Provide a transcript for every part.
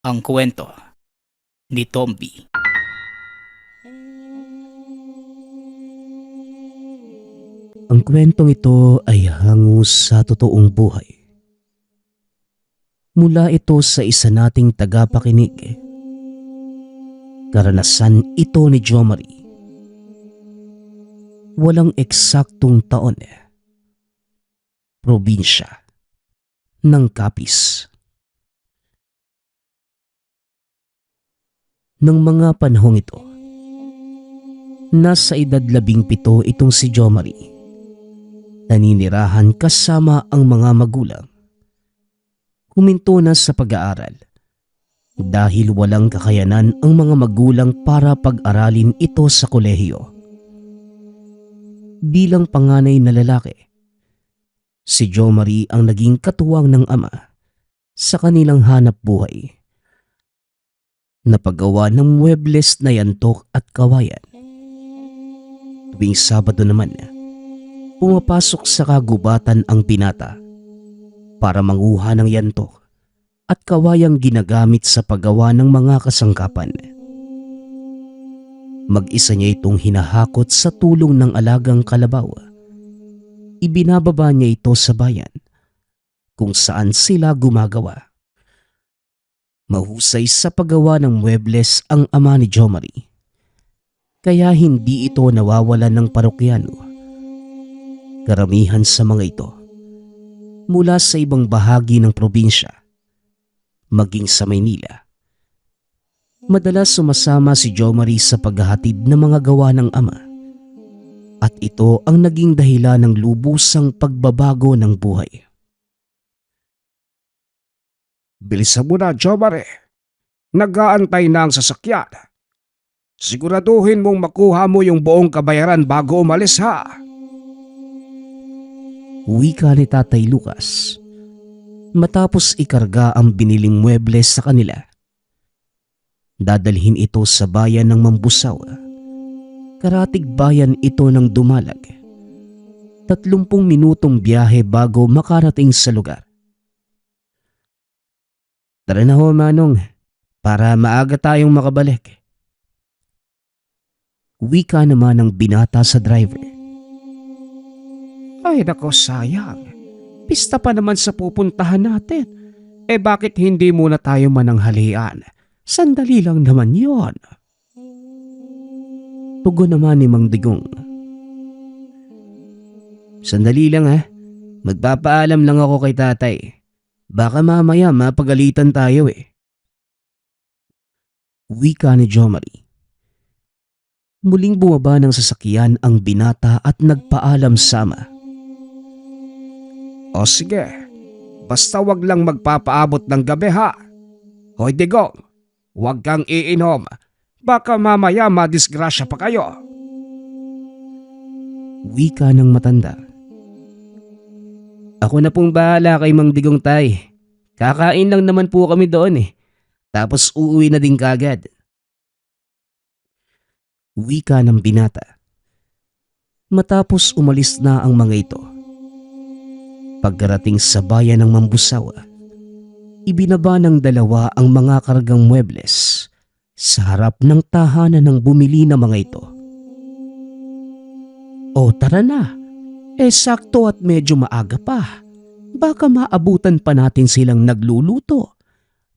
Ang kwento ni Tomby. Ang kwentong ito ay hango sa totoong buhay. Mula ito sa isa nating tagapakinig. Karanasan ito ni Jomari. Walang eksaktong taon. Probinsya ng Capiz. Nang mga panahong ito, nasa edad 17 itong si Jomari. Naninirahan kasama ang mga magulang. Huminto na sa pag-aaral dahil walang kakayanan ang mga magulang para pag-aralin ito sa kolehiyo. Bilang panganay na lalaki, si Jomari ang naging katuwang ng ama sa kanilang hanap buhay. Napagawa ng muebles na yantok at kawayan. Tuwing Sabado naman, pumapasok sa kagubatan ang binata para manguha ng yantok at kawayang ginagamit sa paggawa ng mga kasangkapan. Mag-isa niya itong hinahakot sa tulong ng alagang kalabaw. Ibinababa niya ito sa bayan kung saan sila gumagawa. Mahusay sa paggawa ng muebles ang ama ni Jomari, kaya hindi ito nawawalan ng parokyano. Karamihan sa mga ito mula sa ibang bahagi ng probinsya, maging sa Maynila. Madalas sumasama si Jomari sa paghahatid ng mga gawa ng ama, at ito ang naging dahilan ng lubusang pagbabago ng buhay. Bilisan mo na, Jomari. Nag-aantay na ang sasakyan. Siguraduhin mong makuha mo yung buong kabayaran bago umalis, ha? Wika ni Tatay Lucas matapos ikarga ang biniling muebles sa kanila. Dadalhin ito sa bayan ng Mambusaw. Karatig bayan ito ng Dumalag. 30 minutong biyahe bago makarating sa lugar. Tara na ho, Manong, para maaga tayong makabalik. Wika naman ng binata sa driver. Ay nako, sayang. Pista pa naman sa pupuntahan natin. Bakit hindi muna tayo mananghalian? Sandali lang naman yon. Tugon naman ni Mang Digong. Sandali lang ha. Magpapaalam lang ako kay tatay. Baka mamaya mapagalitan tayo Wika ni Jomari. Muling bumaba ng sasakyan ang binata at nagpaalam sa ama. O sige, basta wag lang magpapaabot ng gabi, ha? Hoy Digong, wag kang iinom. Baka mamaya madisgrasya pa kayo. Wika ng matanda. Ako na pong bahala kay Mang Digong, tay. Kakain lang naman po kami doon Tapos uuwi na din kagad. Wika ng binata. Matapos umalis na ang mga ito. Pagkarating sa bayan ng Mambusaw, ibinaba ng dalawa ang mga kargang muebles sa harap ng tahanan ng bumili na mga ito. O tara na, sakto at medyo maaga pa. Baka maabutan pa natin silang nagluluto.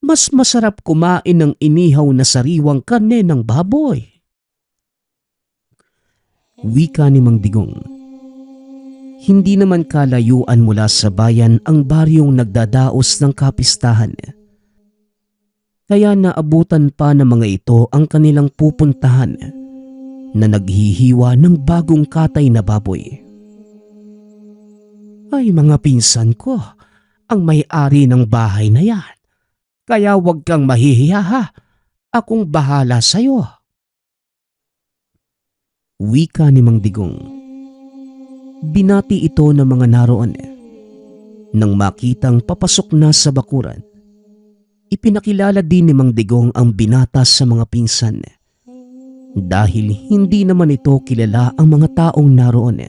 Mas masarap kumain ng inihaw na sariwang karne ng baboy. Wika ni Mang Digong. Hindi naman kalayuan mula sa bayan ang baryong nagdadaos ng kapistahan. Kaya naabutan pa ng mga ito ang kanilang pupuntahan na naghihiwa ng bagong katay na baboy. Ay mga pinsan ko, ang may-ari ng bahay na yan. Kaya huwag kang mahihiya, ha. Akong bahala sa'yo. Wika ni Mang Digong. Binati ito ng mga naroon. Nang makitang papasok na sa bakuran, ipinakilala din ni Mang Digong ang binata sa mga pinsan. Dahil hindi naman ito kilala ang mga taong naroon.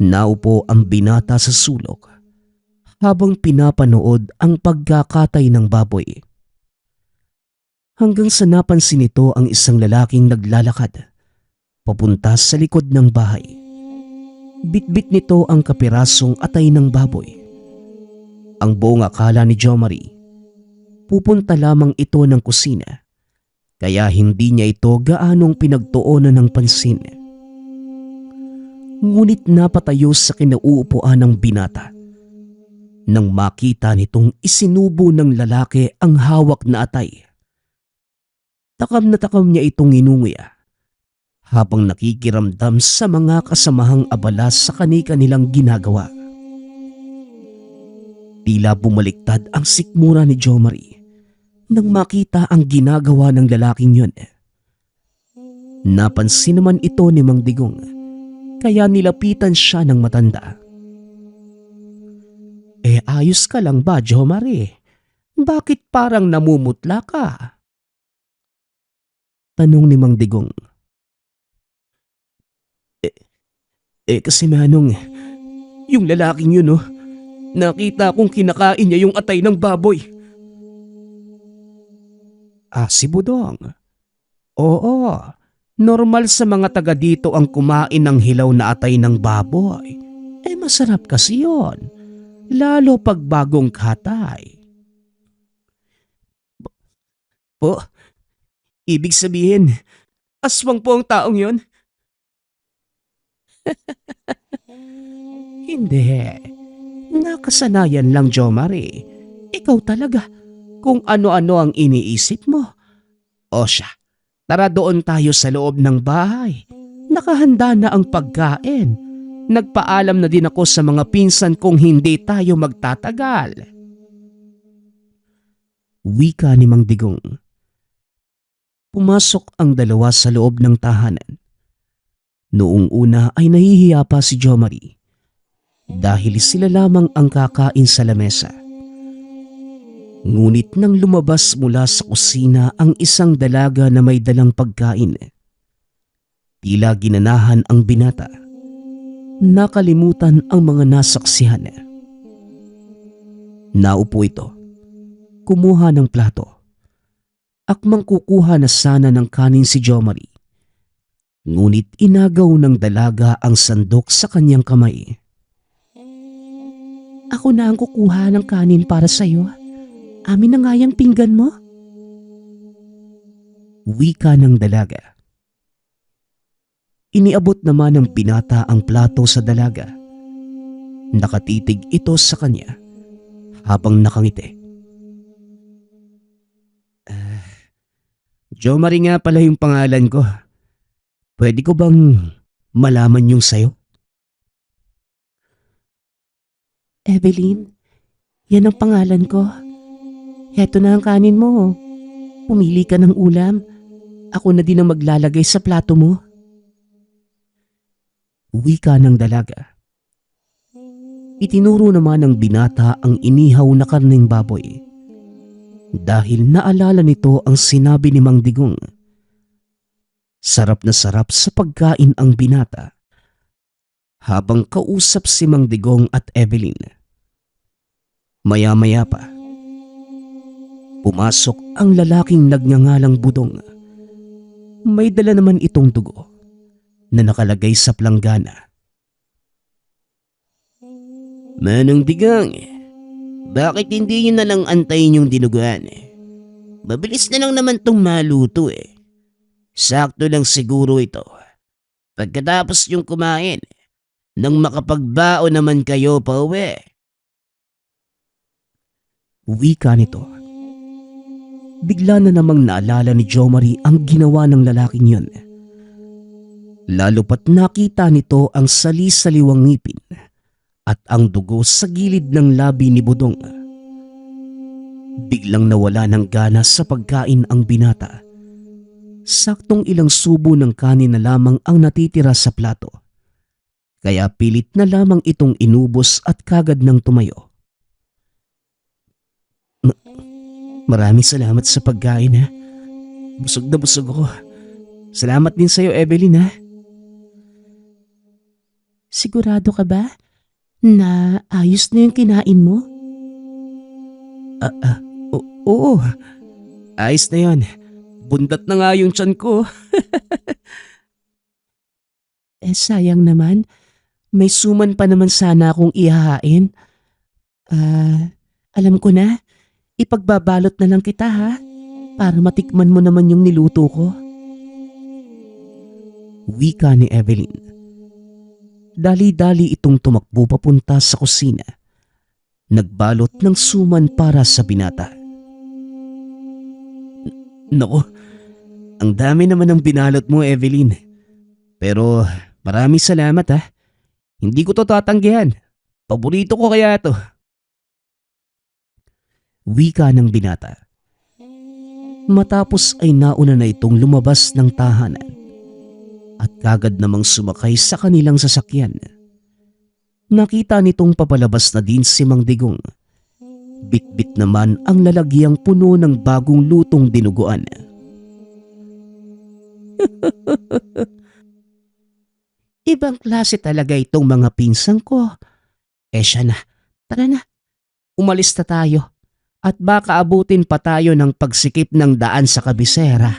Naupo ang binata sa sulok habang pinapanood ang pagkakatay ng baboy. hanggang sa napansin nito ang isang lalaking naglalakad papunta sa likod ng bahay. Bitbit nito ang kapirasong atay ng baboy. Ang buong akala ni Jo Marie, pupunta lamang ito ng kusina, kaya hindi niya ito gaanong pinagtuunan ng pansin. Ngunit napatayo sa kinauupuan ng binata nang makita nitong isinubo ng lalaki ang hawak na atay. Takam na takam niya itong inunguya habang nakikiramdam sa mga kasamahang abala sa kani-kanilang ginagawa. Tila bumaliktad ang sikmura ni Jo Marie nang makita ang ginagawa ng lalaking yun. Napansin naman ito ni Mang Digong, kaya nilapitan siya ng matanda. Ayos ka lang ba, Jo Marie? Bakit parang namumutla ka? Tanong ni Mang Digong. Kasi Manong, yung lalaking yun nakita kong kinakain niya yung atay ng baboy. Si Budong? Oo, normal sa mga taga dito ang kumain ng hilaw na atay ng baboy. Masarap kasi yon, lalo pag bagong katay. Po, ibig sabihin, aswang po ang taong yon? Hindi. Nakasanayan lang, Jo Marie. Ikaw talaga, kung ano-ano ang iniisip mo. O siya, tara doon tayo sa loob ng bahay. Nakahanda na ang pagkain. Nagpaalam na din ako sa mga pinsan kong hindi tayo magtatagal. Wika ni Mang Digong. Pumasok ang dalawa sa loob ng tahanan. Noong una ay nahihiya pa si Jo Marie dahil sila lamang ang kakain sa lamesa. Ngunit nang lumabas mula sa kusina ang isang dalaga na may dalang pagkain, tila ginanahan ang binata. Nakalimutan ang mga nasaksihan. Naupo ito, kumuha ng plato. Akmang kukuha na sana ng kanin si Jo Marie. Ngunit inagaw ng dalaga ang sandok sa kanyang kamay. Ako na ang kukuha ng kanin para sa'yo. Amin na nga yung pinggan mo. Wika ng dalaga. Iniabot naman ng binata ang plato sa dalaga. Nakatitig ito sa kanya habang nakangiti. Jo Marie nga pala yung pangalan ko. Pwede ko bang malaman yung sayo? Evelyn, yan ang pangalan ko. Heto na ang kanin mo. Pumili ka ng ulam. Ako na din ang maglalagay sa plato mo. Wika ng dalaga. Itinuro naman ng binata ang inihaw na karneng baboy. Dahil naalala nito ang sinabi ni Mang Digong. Sarap na sarap sa pagkain ang binata habang kausap si Mang Digong at Evelyn. Maya-maya pa, pumasok ang lalaking nagngangalang Budong. May dala naman itong dugo na nakalagay sa planggana. Manong Digong, bakit hindi nyo na lang antayin yung dinuguan? Mabilis na lang naman tong maluto Sakto lang siguro ito. Pagkatapos yung kumain, nang makapagbao naman kayo pa uwi. Wika nito. Bigla na namang naalala ni Jo Marie ang ginawa ng lalaking yun. Lalo pat nakita nito ang sali-saliwang ngipin at ang dugo sa gilid ng labi ni Budong. Biglang nawala ng gana sa pagkain ang binata. Saktong ilang subo ng kanin na lamang ang natitira sa plato. Kaya pilit na lamang itong inubos at kagad nang tumayo. Maraming salamat sa pagkain ha. Busog na busog ako. Salamat din sa'yo, Evelyn ha. Sigurado ka ba na ayos na yung kinain mo? Oo, ayos na yon. bundat na nga yung tiyan ko. Sayang naman. May suman pa naman sana akong ihahain. Alam ko na. Ipagbabalot na lang kita ha. Para matikman mo naman yung niluto ko. Wika ni Evelyn. Dali-dali itong tumakbo papunta sa kusina. Nagbalot ng suman para sa binata. Naku, ang dami naman ng binalot mo, Evelyn. Pero maraming salamat ha. Hindi ko to tatanggihan. Paborito ko kaya to. Wika ng binata. Matapos ay nauna na itong lumabas ng tahanan at kagad namang sumakay sa kanilang sasakyan. Nakita nitong papalabas na din si Mang Digong. Bit-bit naman ang lalagyang puno ng bagong lutong dinuguan. Ibang klase talaga itong mga pinsang ko. Siya na, tara na. Umalis na tayo at baka abutin pa tayo ng pagsikip ng daan sa kabisera.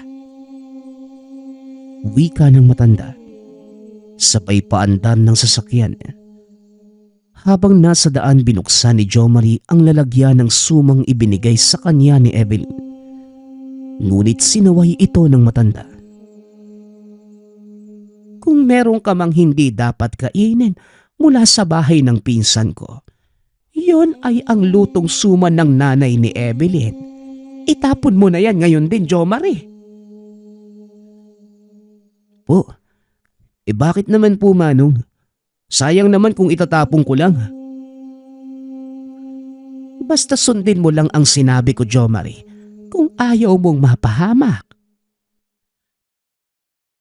Wika ng matanda. Sabay paandan ng sasakyan. Habang nasa daan binuksan ni Jomari ang lalagyan ng sumang ibinigay sa kanya ni Evelyn. Ngunit sinaway ito ng matanda. Kung meron ka mang hindi dapat kainin mula sa bahay ng pinsan ko, yon ay ang lutong suman ng nanay ni Evelyn. Itapon mo na yan ngayon din, Jomari. Po, bakit naman po, Manong? Sayang naman kung itatapon ko lang. Basta sundin mo lang ang sinabi ko, Jomari, kung ayaw mong mapahamak.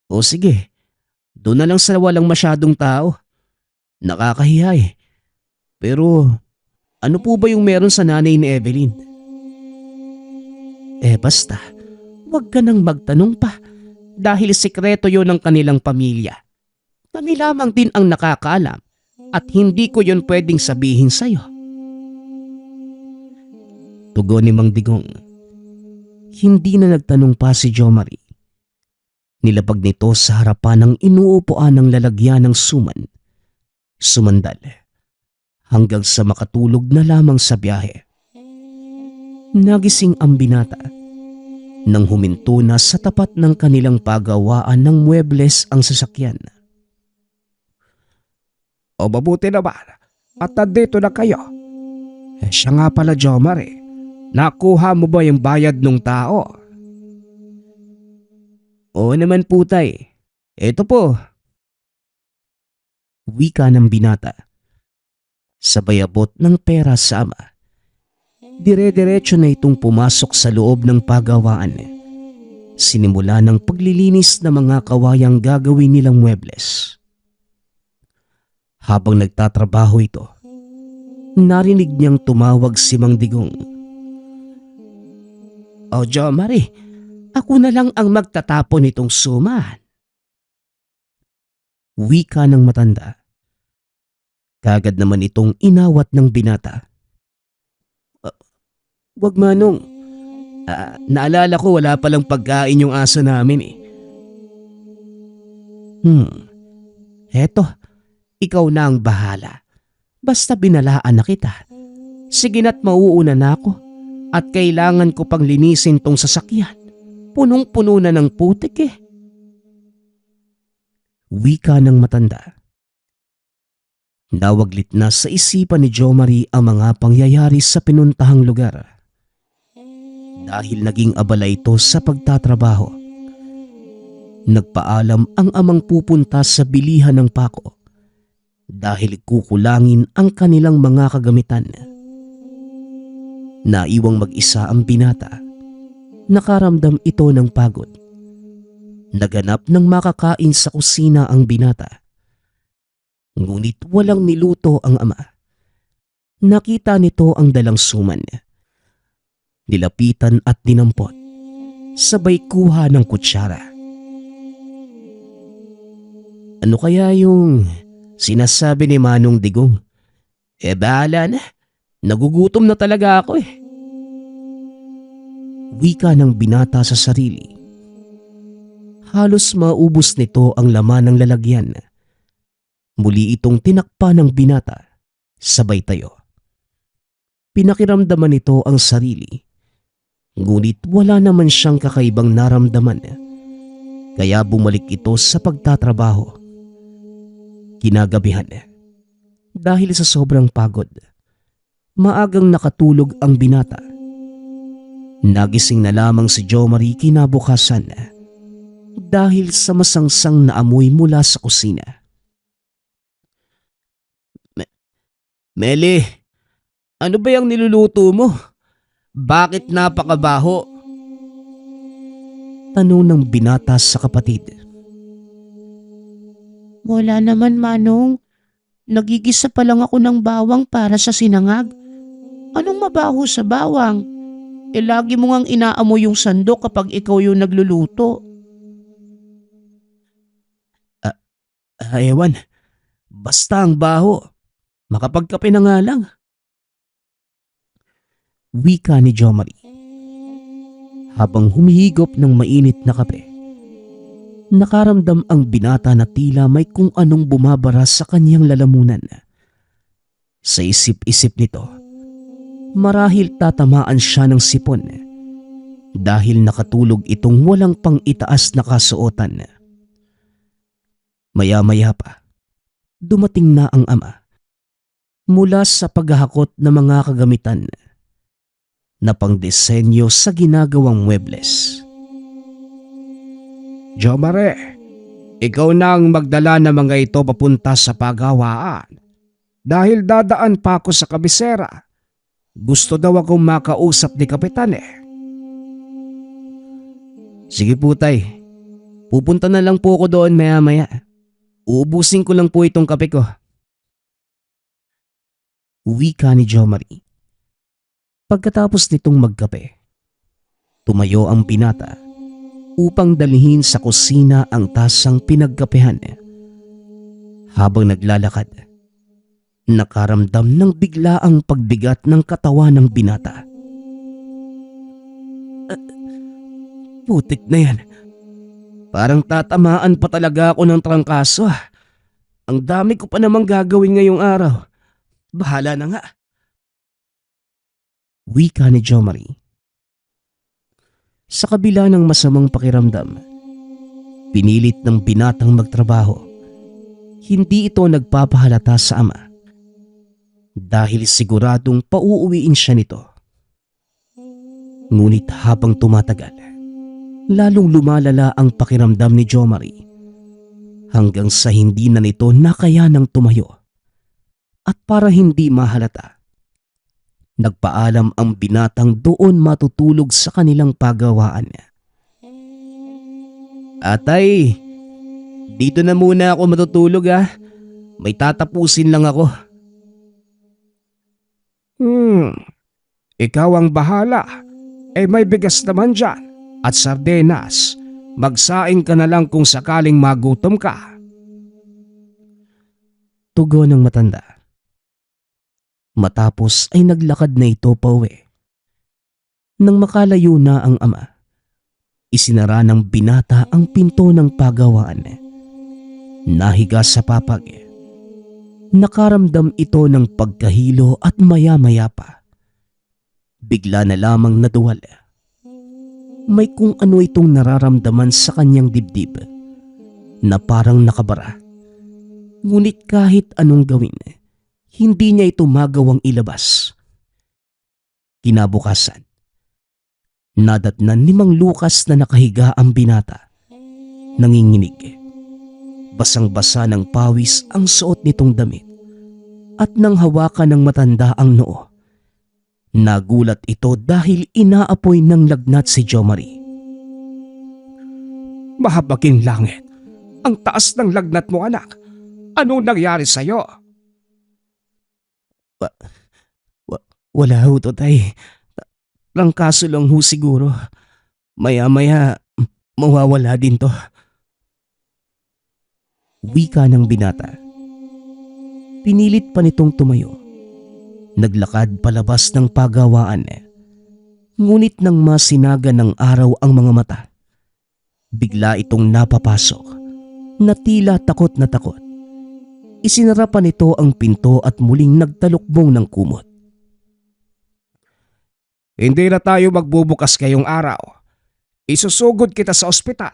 O sige, doon na lang sa walang masyadong tao. Nakakahiya eh. Pero ano po ba yung meron sa nanay ni Evelyn? Basta, wag ka nang magtanong pa dahil sikreto yon ng kanilang pamilya. Kami lamang din ang nakakaalam at hindi ko yon pwedeng sabihin sa'yo. Tugon ni Mang Digong. Hindi na nagtanong pa si Jomari. Nilabag nito sa harapan ng inuupuan ng lalagyan ng suman. Sumandal hanggang sa makatulog na lamang sa biyahe. Nagising ang binata nang huminto na sa tapat ng kanilang pagawaan ng muebles ang sasakyan. O mabuti naman at nandito na kayo. Siya nga pala, Jomari. Nakuha mo ba yung bayad ng tao? Oo naman po, tay. Ito po. Wika ng binata. Sabay abot ng pera sa ama. Dire-diretso na itong pumasok sa loob ng pagawaan. Sinimula ng paglilinis ng mga kawayang gagawin nilang muebles. Habang nagtatrabaho ito, narinig niyang tumawag si Mang Digong. O Jomari, ako na lang ang magtatapon nitong suman. Wika ng matanda. Kagad naman itong inawat ng binata. Wag, Manong. Naalala ko wala palang pagkain yung aso namin eh. Eto, ikaw na ang bahala. Basta binalaan na kita. Sige na't mauuna na ako at kailangan ko pang linisin tong sasakyan. Punong-puno na ng putik eh. Wika ng matanda. Nawaglit na sa isipan ni Jomari ang mga pangyayari sa pinuntahang lugar. Dahil naging abala ito sa pagtatrabaho. Nagpaalam ang amang pupunta sa bilihan ng pako dahil kukulangin ang kanilang mga kagamitan. Naiwang mag-isa ang binata. Nakaramdam ito ng pagod. Naganap ng makakain sa kusina ang binata. Ngunit walang niluto ang ama. Nakita nito ang dalang suman. Nilapitan at dinampot. Sabay kuha ng kutsara. Ano kaya yung sinasabi ni Manong Digong? Bahala na. Nagugutom na talaga ako eh. Wika ng binata sa sarili. Halos maubos nito ang laman ng lalagyan. Muli itong tinakpa ng binata, sabay tayo. Pinakiramdaman nito ang sarili, ngunit wala naman siyang kakaibang naramdaman, kaya bumalik ito sa pagtatrabaho. Kinagabihan, dahil sa sobrang pagod, maagang nakatulog ang binata. Nagising na lamang si Jomari kinabukasan dahil sa masangsang na amoy mula sa kusina. Meli, ano ba yung niluluto mo? Bakit napakabaho? Tanong ng binata sa kapatid. Wala naman, Manong. Nagigisa pa lang ako ng bawang para sa sinangag. Anong mabaho sa bawang? Lagi mo ngang inaamoy yung sandok kapag ikaw yung nagluluto. Ewan, basta ang baho. Makapagkape na nga lang. Wika ni Jomari. Habang humihigop ng mainit na kape, nakaramdam ang binata na tila may kung anong bumabara sa kanyang lalamunan. Sa isip-isip nito, marahil tatamaan siya ng sipon dahil nakatulog itong walang pang-itaas na kasuotan. Maya-maya pa, dumating na ang ama mula sa paghahakot ng mga kagamitan na pangdisenyo sa ginagawang muebles. Jomari, ikaw na ang magdala ng mga ito papunta sa paghawaan. Dahil dadaan pa ako sa kabisera. Gusto daw akong makausap ni Kapitan eh. Sige po tay, pupunta na lang po ako doon maya-maya. Uubusin ko lang po itong kape ko. Wika ni Jomari. Pagkatapos nitong magkape, tumayo ang binata upang dalhin sa kusina ang tasang pinagkapehan. Habang naglalakad, nakaramdam ng biglaang pagbigat ng katawan ng binata. Putik na yan. Parang tatamaan pa talaga ako ng trangkaso. Ang dami ko pa namang gagawin ngayong araw. Bahala na nga. Wika ni Jomari. Sa kabila ng masamang pakiramdam, pinilit ng binatang magtrabaho. Hindi ito nagpapahalata sa ama dahil siguradong pauuwiin siya nito. Ngunit habang tumatagal, lalong lumalala ang pakiramdam ni Jomari hanggang sa hindi na nito nakayanang tumayo. At para hindi mahalata, nagpaalam ang binatang doon matutulog sa kanilang pagawaan. Atay, dito na muna ako matutulog ah. May tatapusin lang ako. Ikaw ang bahala. May bigas naman dyan at sardenas. Magsaing ka na lang kung sakaling magutom ka. Tugon ng matanda. Matapos ay naglakad na ito pauwi. Nang makalayo na ang ama, isinara ng binata ang pinto ng pagawaan. Nahiga sa papag. Nakaramdam ito ng pagkahilo at maya-maya pa, bigla na lamang naduwal. May kung ano itong nararamdaman sa kanyang dibdib na parang nakabara. Ngunit kahit anong gawin, hindi niya ito magawang ilabas. Kinabukasan, nadatnan ni Mang Lucas na nakahiga ang binata. Nanginginig. Basang-basa ng pawis ang suot nitong damit at nang hawakan ng matanda ang noo. Nagulat ito dahil inaapoy ng lagnat si Jomari. Mahabaging langit. Ang taas ng lagnat mo, anak. Anong nangyari sa'yo? Wala ho to tay. Trangkaso lang ho siguro. Maya-maya mawawala din to. Wika ng binata. Pinilit pa nitong tumayo. Naglakad palabas ng pagawaan. Ngunit nang masinaga ng araw ang mga mata, Bigla itong napapasok na tila takot na takot. Isinara pa nito ang pinto at muling nagtalukbong ng kumot. Hindi na tayo magbubukas ngayong araw. Isusugod kita sa ospital.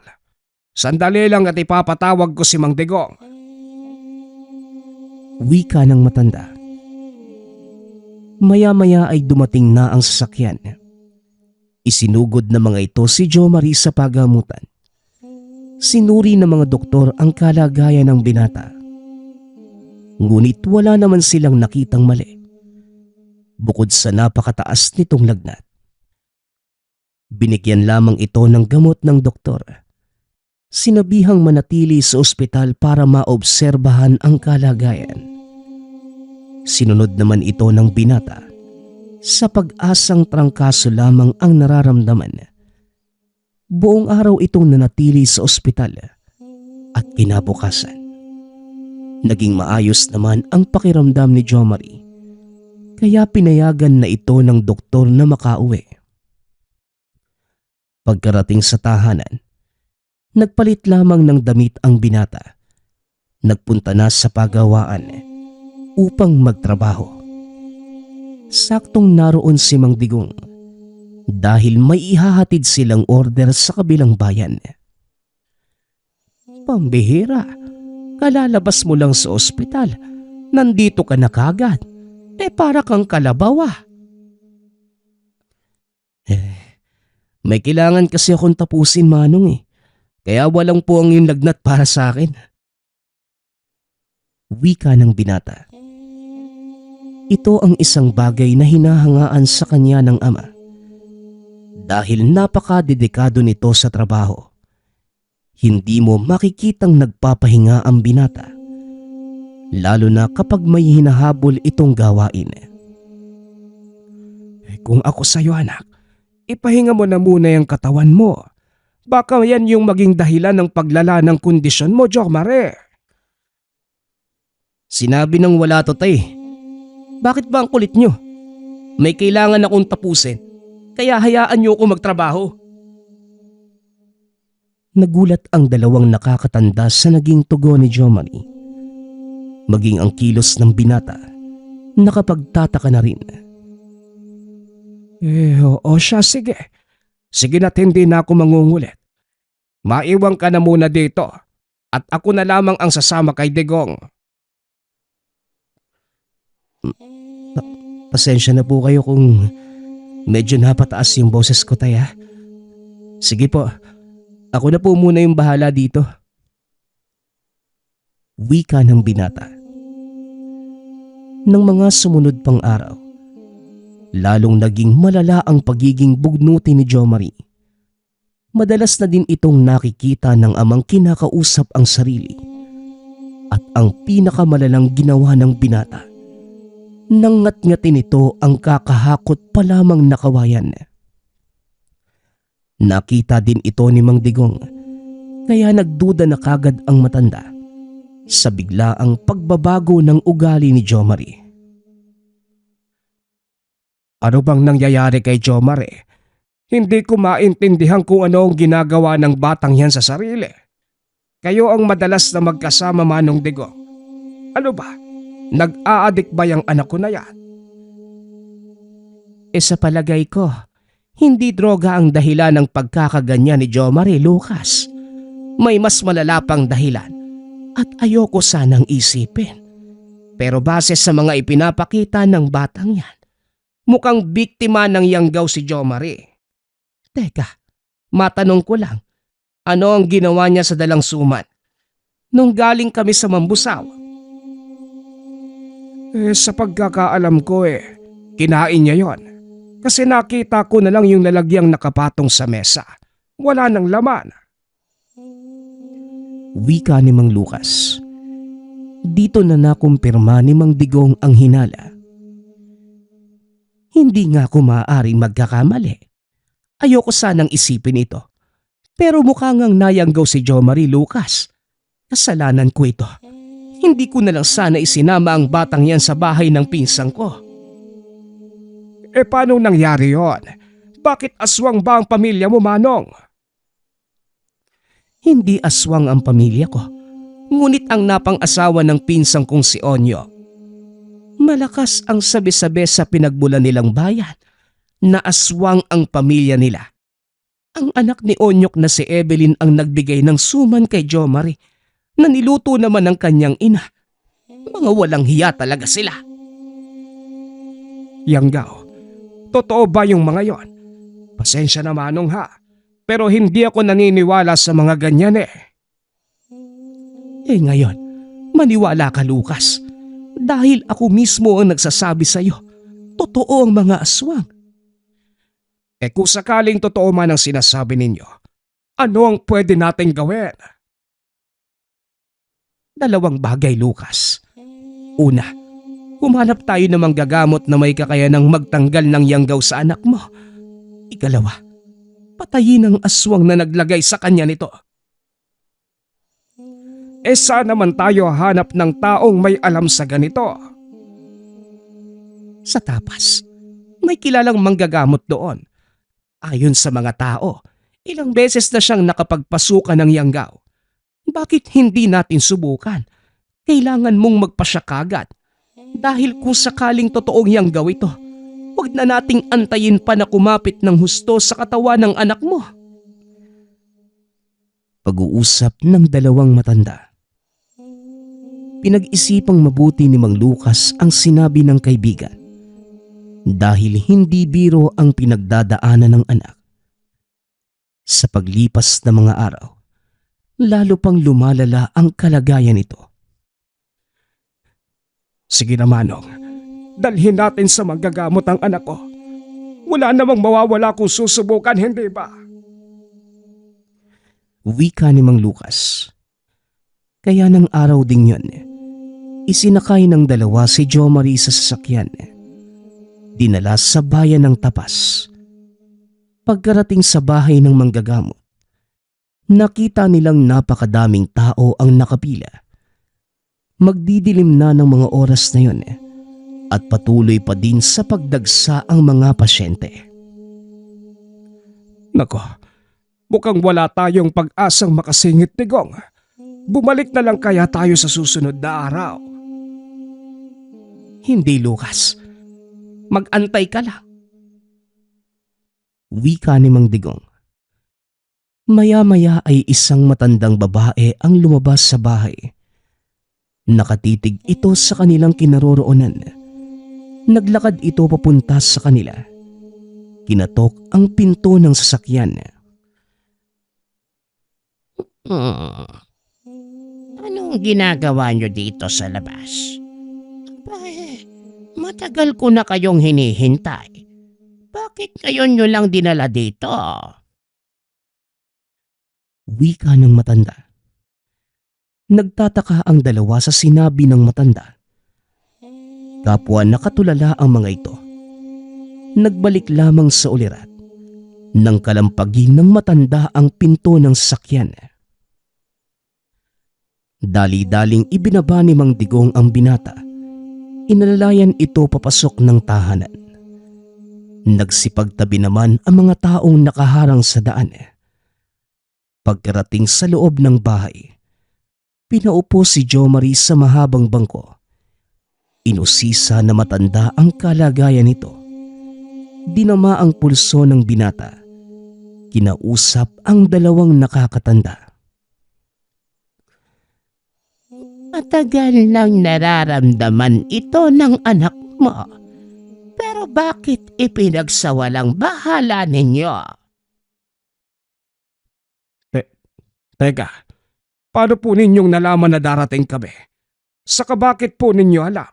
Sandali lang at ipapatawag ko si Mang Digong. Wika ng matanda. Maya-maya ay dumating na ang sasakyan. Isinugod ng mga ito si Jo Marie sa pagamutan. Sinuri ng mga doktor ang kalagayan ng binata. Ngunit wala naman silang nakitang mali. Bukod sa napakataas nitong lagnat. Binigyan lamang ito ng gamot ng doktor. Sinabihang manatili sa ospital para maobserbahan ang kalagayan. Sinunod naman ito ng binata sa pag-asang trangkaso lamang ang nararamdaman. Buong araw itong nanatili sa ospital at kinabukasan. Naging maayos naman ang pakiramdam ni Jo Marie, kaya pinayagan na ito ng doktor na makauwi. Pagkarating sa tahanan, nagpalit lamang ng damit ang binata. Nagpunta na sa pagawaan upang magtrabaho. Saktong naroon si Mang Digong dahil may ihahatid silang order sa kabilang bayan. Pambihira, kalalabas mo lang sa ospital, nandito ka na kagad. Para kang kalabaw ah. May kailangan kasi akong tapusin, Manong Kaya walang po ang yung lagnat para sa akin. Wika ng binata. Ito ang isang bagay na hinahangaan sa kanya ng ama. Dahil napakadedikado nito sa trabaho. Hindi mo makikitang nagpapahinga ang binata. Lalo na kapag may hinahabol itong gawain. Kung ako sa'yo anak, ipahinga mo na muna yung katawan mo. Baka yan yung maging dahilan ng paglala ng kondisyon mo, Jo Marie. Sinabi ng wala to tay. Bakit ba ang kulit nyo? May kailangan akong tapusin, kaya hayaan nyo ako magtrabaho. Nagulat ang dalawang nakakatanda sa naging tugon ni Jo Marie. Maging ang kilos ng binata, nakapagtataka na rin. Oo siya, sige. Sige na't hindi na ako mangungulit. Maiwan ka na muna dito at ako na lamang ang sasama kay Digong. Pasensya na po kayo kung medyo napataas yung boses ko tay ha. Sige po, ako na po muna yung bahala dito. Wika ng binata. Nang mga sumunod pang araw, lalong naging malala ang pagiging bugnuti ni Jo Marie. Madalas na din itong nakikita ng amang kinakausap ang sarili. At ang pinakamalalang ginawa ng binata, nangat-ngatin ito ang kakahakot pa lamang na kawayan. Nakita din ito ni Mang Digong, kaya nagduda na kagad ang matanda sa biglaang pagbabago ng ugali ni Jo Marie. Ano bang nangyayari kay Jo Marie? Hindi ko maintindihan kung ano ang ginagawa ng batang yan sa sarili. Kayo ang madalas na magkasama, Manong Digong. Ano ba? Nag-aadik ba yung anak ko na yan? Sa palagay ko, hindi droga ang dahilan ng pagkakaganyan ni Jo Marie, Lucas. May mas malala pang dahilan at ayoko sanang isipin. Pero base sa mga ipinapakita ng batang yan, mukhang biktima ng yanggaw si Jo Marie. Teka, matanong ko lang, ano ang ginawa niya sa dalang suman nung galing kami sa Mambusaw? Sa pagkakaalam ko kinain niya yon. Kasi nakita ko na lang yung lalagyang nakapatong sa mesa. Wala nang laman. Wika ni Mang Lucas. Dito na nakumpirma ni Mang Digong ang hinala. Hindi nga ako maaaring magkakamali. Ayoko sanang isipin ito. Pero mukha ngang nayanggaw si Jo Marie, Lucas. Kasalanan ko ito. Hindi ko na lang sana isinama ang batang yan sa bahay ng pinsang ko. Paano nangyari yon? Bakit aswang ba ang pamilya mo, Manong? Hindi aswang ang pamilya ko, ngunit ang napang-asawa ng pinsang kong si Onyo. Malakas ang sabi-sabi sa pinagbulan nilang bayan na aswang ang pamilya nila. Ang anak ni Onyok na si Evelyn ang nagbigay ng suman kay Jomari na niluto naman ng kanyang ina. Mga walang hiya talaga sila. Yanggaw, totoo ba yung mga yon? Pasensya na Manong ha, pero hindi ako naniniwala sa mga ganyan eh. Ngayon, maniwala ka Lucas. Dahil ako mismo ang nagsasabi sa iyo, totoo ang mga aswang. Kung sakaling totoo man ang sinasabi ninyo, ano ang pwede nating gawin? Dalawang bagay Lucas. Una, humanap tayo ng manggagamot na may kakayanang magtanggal ng yanggaw sa anak mo. Ikalawa, patayin ang aswang na naglagay sa kanya nito. Saan naman tayo hanap ng taong may alam sa ganito? Sa Tapas, may kilalang manggagamot doon. Ayon sa mga tao, ilang beses na siyang nakapagpasukan ng yanggaw. Bakit hindi natin subukan? Kailangan mong magpasya kagad. Dahil kung sakaling totoong yanggaw ito, huwag na nating antayin pa na kumapit ng husto sa katawan ng anak mo. Pag-uusap ng dalawang matanda. Pinag-isipang mabuti ni Mang Lucas ang sinabi ng kaibigan. Dahil hindi biro ang pinagdadaanan ng anak. Sa paglipas ng mga araw, lalo pang lumalala ang kalagayan nito. Sige na Manong, dalhin natin sa manggagamot ang anak ko. Wala namang mawawala kung susubukan, hindi ba? Wika ni Mang Lucas. Kaya ng araw ding yun, isinakay ng dalawa si Jomari sa sasakyan. Dinala sa bayan ng Tapas. Pagkarating sa bahay ng manggagamot, nakita nilang napakadaming tao ang nakapila. Magdidilim na ng mga oras na yun at patuloy pa din sa pagdagsa ang mga pasyente. Nako, mukhang wala tayong pag-asang makasingit ni Gong. Bumalik na lang kaya tayo sa susunod na araw. Hindi Lucas, mag-antay ka lang. Wika ni Mang Digong. Maya-maya ay isang matandang babae ang lumabas sa bahay. Nakatitig ito sa kanilang kinaroroonan. Naglakad ito papunta sa kanila. Kinatok ang pinto ng sasakyan. Anong ginagawa nyo dito sa labas? Matagal ko na kayong hinihintay. Bakit ngayon nyo lang dinala dito? Wika ng matanda. Nagtataka ang dalawa sa sinabi ng matanda. Kapwa nakatulala ang mga ito. Nagbalik lamang sa ulirat. Nang kalampagin ng matanda ang pinto ng sasakyan. Dali-daling ibinaba ni Mang Digong ang binata. Inalalayan ito papasok ng tahanan. Nagsipagtabi naman ang mga taong nakaharang sa daan. Pagkarating sa loob ng bahay, pinaupo si Jomari sa mahabang bangko. Inusisa na matanda ang kalagayan nito. Dinama ang pulso ng binata. Kinausap ang dalawang nakakatanda. Matagal nang nararamdaman ito ng anak mo. Pero bakit ipinagsawalang bahala ninyo? Teka, paano po ninyong nalaman na darating kami? Saka bakit po ninyo alam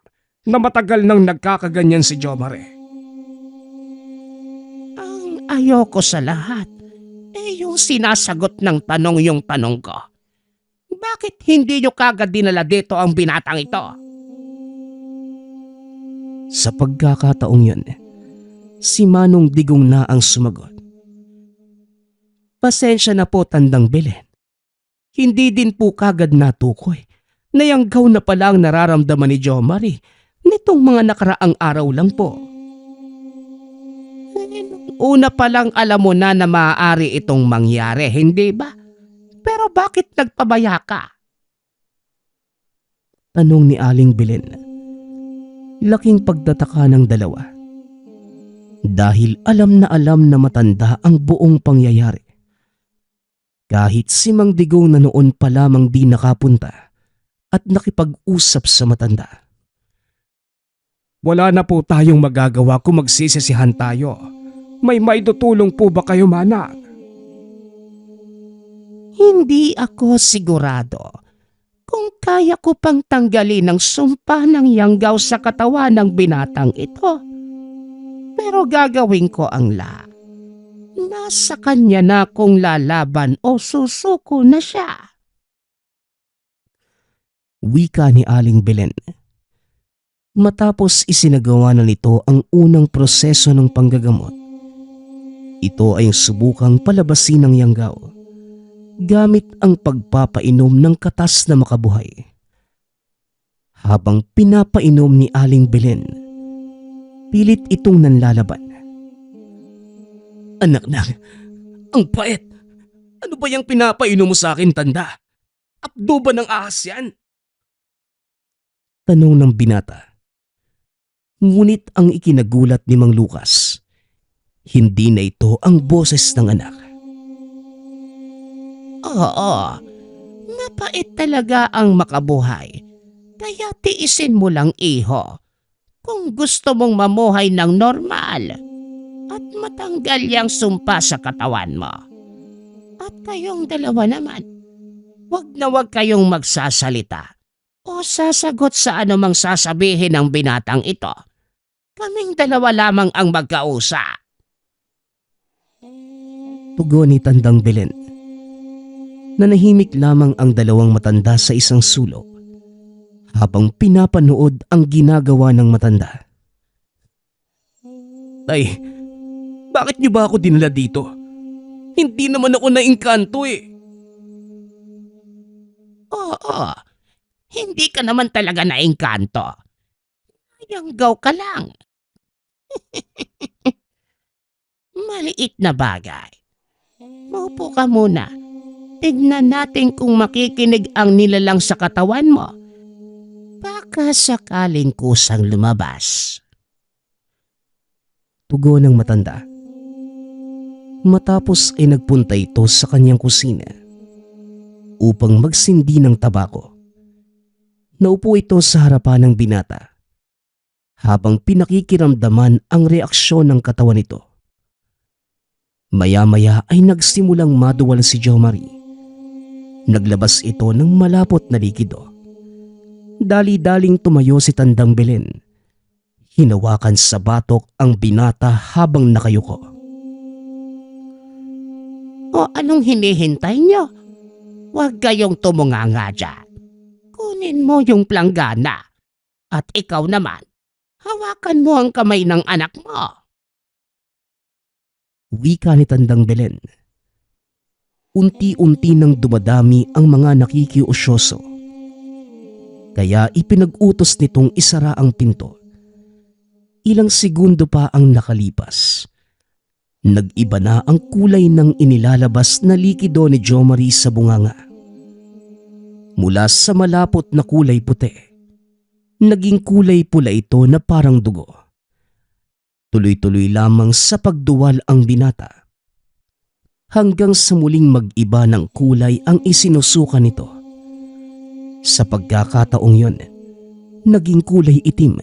na matagal nang nagkakaganyan si Jomari? Ang ayoko sa lahat, yung sinasagot ng tanong yung tanong ko. Bakit hindi nyo kagad dinala dito ang binatang ito? Sa pagkakataong yun, si Manong Digong na ang sumagot. Pasensya na po Tandang Belen. Hindi din po kagad natukoy na yanggaw na pala ang nararamdaman ni Jomari nitong mga nakaraang araw lang po. Una pa lang alam mo na maaari itong mangyari, hindi ba? Pero bakit nagpabaya ka? Tanong ni Aling Belen. Laking pagtataka ng dalawa. Dahil alam na matanda ang buong pangyayari. Kahit si Mang Digong na noon pa lamang di nakapunta at nakipag-usap sa matanda. Wala na po tayong magagawa kung magsisisihan tayo. May maitutulong po ba kayo, Manang? Hindi ako sigurado kung kaya ko pang tanggalin ang sumpa ng yanggaw sa katawan ng binatang ito. Pero gagawin ko ang lahat. Nasa kanya na kung lalaban o susuko na siya. Wika ni Aling Belen. Matapos isinagawa na nito ang unang proseso ng panggagamot, ito ay subukang palabasin ng yanggaw gamit ang pagpapainom ng katas na makabuhay. Habang pinapainom ni Aling Belen, pilit itong nanlalaban. Anak na, ang pait. Ano ba yung pinapainom mo sa akin, tanda? Apdo ba ng ahas yan? Tanong ng binata. Ngunit ang ikinagulat ni Mang Lucas, hindi na ito ang boses ng anak. Oo, mapait talaga ang makabuhay. Kaya tiisin mo lang, iho. Kung gusto mong mamuhay ng normal at matanggal yang sumpa sa katawan mo. At kayong dalawa naman, wag na wag kayong magsasalita o sasagot sa anumang sasabihin ng binatang ito. Kaming dalawa lamang ang magkausap. Tugon ni Tandang Belen. Nanahimik lamang ang dalawang matanda sa isang sulok habang pinapanood ang ginagawa ng matanda. Tay, bakit niyo ba ako dinala dito? Hindi naman ako naingkanto eh. Oo, hindi ka naman talaga naengkanto. Yanggaw ka lang. Maliit na bagay. Maupo ka muna. Tignan natin kung makikinig ang nilalang sa katawan mo. Baka sakaling kusang lumabas. Tugon ng matanda. Matapos ay nagpunta ito sa kanyang kusina upang magsindi ng tabako. Naupo ito sa harapan ng binata habang pinakikiramdaman ang reaksyon ng katawan nito. Maya-maya ay nagsimulang maduwal si Jo Marie. Naglabas ito ng malapot na likido. Dali-daling tumayo si Tandang Belen. Hinawakan sa batok ang binata habang nakayuko. O anong hinihintay niyo? Huwag kayong tumunganga dyan. Kunin mo yung planggana. At ikaw naman, hawakan mo ang kamay ng anak mo. Wika ni Tandang Belen. Unti-unti nang dumadami ang mga nakikiusyoso. Kaya ipinag-utos nitong isara ang pinto. Ilang segundo pa ang nakalipas. Nag-iba na ang kulay ng inilalabas na likido ni Jo Marie sa bunganga. Mula sa malapot na kulay puti, naging kulay pula ito na parang dugo. Tuloy-tuloy lamang sa pagduwal ang binata. Hanggang sa muling mag-iba ng kulay ang isinusuka nito. Sa pagkakataong yon, naging kulay itim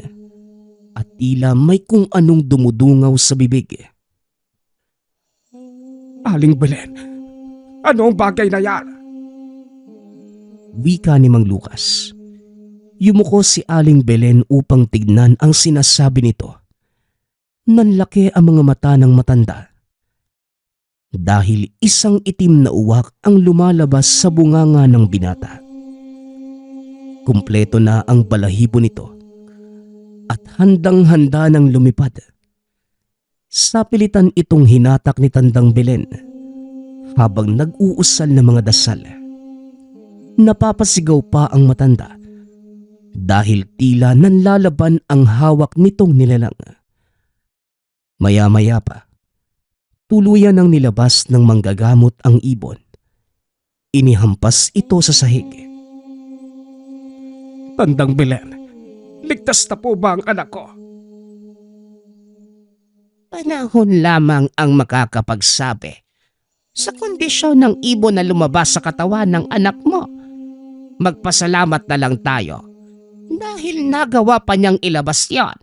at tila may kung anong dumudungaw sa bibig. Aling Belen, ano ang bagay na yan? Wika ni Mang Lucas. Yumuko si Aling Belen upang tignan ang sinasabi nito. Nanlaki ang mga mata ng matanda. Dahil isang itim na uwak ang lumalabas sa bunganga ng binata. Kumpleto na ang balahibo nito at handang-handa ng lumipad. Sa pilitan itong hinatak ni Tandang Belen habang nag-uusal ng mga dasal. Napapasigaw pa ang matanda dahil tila nanlalaban ang hawak nitong nilalang. Maya-maya pa, tuluyan ang nilabas ng manggagamot ang ibon. Inihampas ito sa sahig. Tandang Belen, ligtas na po ba ang anak ko? Panahon lamang ang makakapagsabi sa kondisyon ng ibon na lumabas sa katawan ng anak mo. Magpasalamat na lang tayo dahil nagawa pa niyang ilabas yon.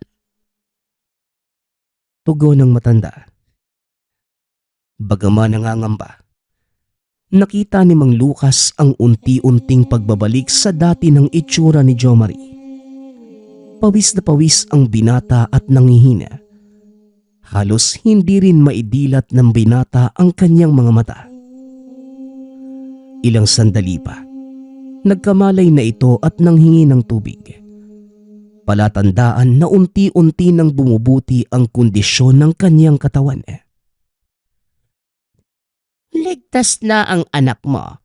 Tugon ng matanda. Bagaman nangangamba, nakita ni Mang Lucas ang unti-unting pagbabalik sa dati ng itsura ni Jomari. Pawis na pawis ang binata at nangihina. Halos hindi rin maidilat ng binata ang kanyang mga mata. Ilang sandali pa, nagkamalay na ito at nanghingi ng tubig. Palatandaan na unti-unti nang bumubuti ang kondisyon ng kanyang katawan. Ligtas na ang anak mo.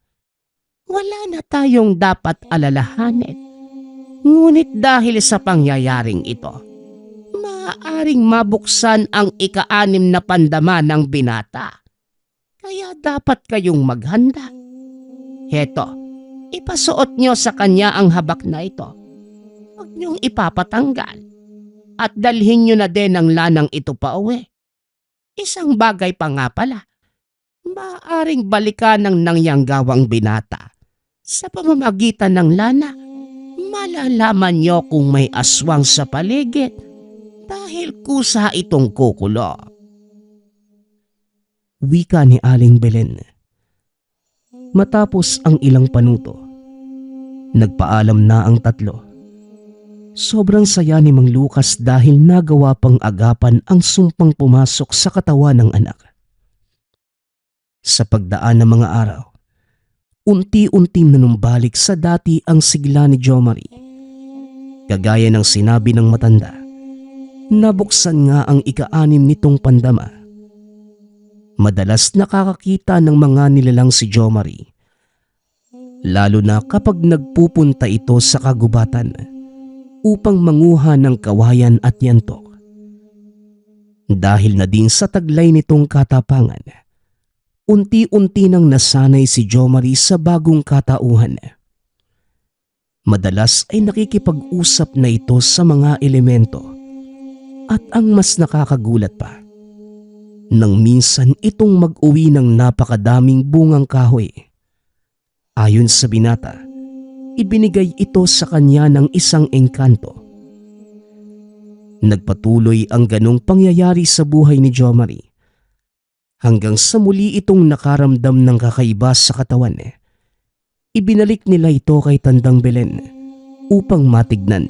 Wala na tayong dapat alalahanin. Ngunit dahil sa pangyayaring ito, maaaring mabuksan ang ika-6 na pandama ng binata. Kaya dapat kayong maghanda. Heto, ipasuot nyo sa kanya ang habak na ito. Huwag niyong ipapatanggal. At dalhin nyo na din ang lanang ito pa uwi. Isang bagay pa nga pala. Maaaring balikan ng nangyang-gawang binata. Sa pamamagitan ng lana, malalaman nyo kung may aswang sa paligid dahil kusa itong kukulo. Wika ni Aling Belen. Matapos ang ilang panuto, nagpaalam na ang tatlo. Sobrang saya ni Mang Lucas dahil nagawa pang agapan ang sumpang pumasok sa katawan ng anak. Sa pagdaan ng mga araw, unti-unting nanumbalik sa dati ang sigla ni Jomari. Kagaya ng sinabi ng matanda, nabuksan nga ang ika-6 nitong pandama. Madalas nakakakita ng mga nilalang si Jomari, lalo na kapag nagpupunta ito sa kagubatan upang manguha ng kawayan at yantok. Dahil na din sa taglay nitong katapangan, unti-unti nang nasanay si Jomari sa bagong katauhan. Madalas ay nakikipag-usap na ito sa mga elemento at ang mas nakakagulat pa, nang minsan itong mag-uwi ng napakadaming bungang kahoy. Ayon sa binata, ibinigay ito sa kanya ng isang engkanto. Nagpatuloy ang ganong pangyayari sa buhay ni Jomari hanggang sa muli itong nakaramdam ng kakaiba sa katawan. Ibinalik nila ito kay Tandang Belen upang matignan.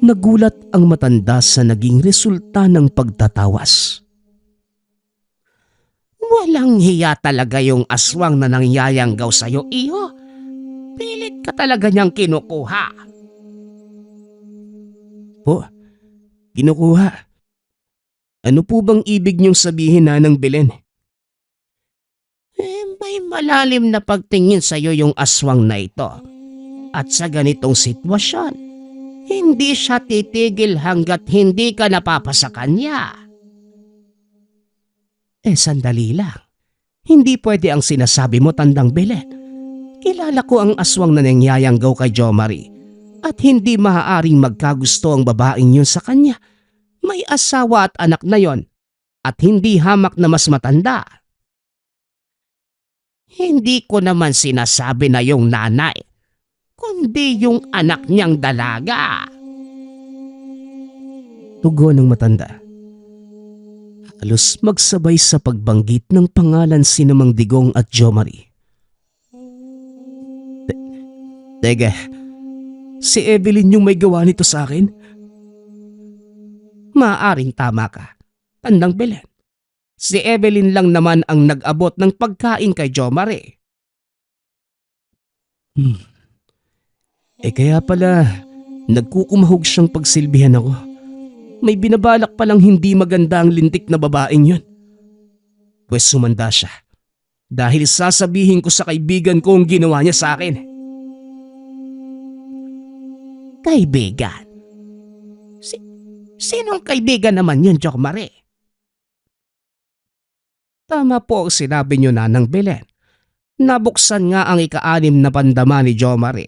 Nagulat ang matanda sa naging resulta ng pagtatawas. Walang hiya talaga yung aswang na nangyayanggaw sa'yo, iho. Pilit ka talaga niyang kinukuha. Po, kinukuha. Ano po bang ibig niyong sabihin, Nanang Belen? May malalim na pagtingin sa'yo yung aswang na ito. At sa ganitong sitwasyon, hindi siya titigil hanggat hindi ka napapasa kanya. Sandali lang. Hindi pwede ang sinasabi mo, Tandang Belen. Kilala ko ang aswang na nangyayanggaw kay Jomari at hindi maaaring magkagusto ang babaeng yun sa kanya. May asawa at anak na yon at hindi hamak na mas matanda. Hindi ko naman sinasabi na yung nanay, kundi yung anak niyang dalaga. Tugon ng matanda. Halos magsabay sa pagbanggit ng pangalan si Mang Digong at Jomari. Teka, si Evelyn yung may gawa nito sa akin? Maaaring tama ka, Tandang Belen. Si Evelyn lang naman ang nag-abot ng pagkain kay Jomari. Kaya pala, nagkukumahog siyang pagsilbihan ako. May binabalak palang hindi maganda ang lintik na babaeng yun. Pwes sumanda siya. Dahil sasabihin ko sa kaibigan ko ang ginawa niya sa akin. Kaibigan? Sinong kaibigan naman yun, Jomari? Tama po ang sinabi niyo, Nanang Belen. Nabuksan nga ang ika-6 na pandama ni Jomari.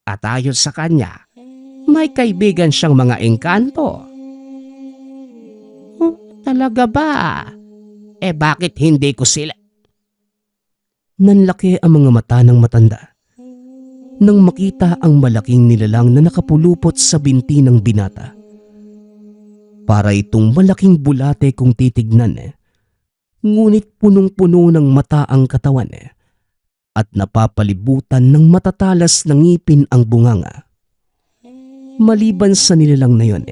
At ayon sa kanya, may kaibigan siyang mga engkanto. Talaga ba? Bakit hindi ko sila? Nanlaki ang mga mata ng matanda nang makita ang malaking nilalang na nakapulupot sa binti ng binata. Para itong malaking bulate kung titignan, ngunit punong-puno ng mata ang katawan at napapalibutan ng matatalas na ngipin ang bunganga. Maliban sa nilalang na yon,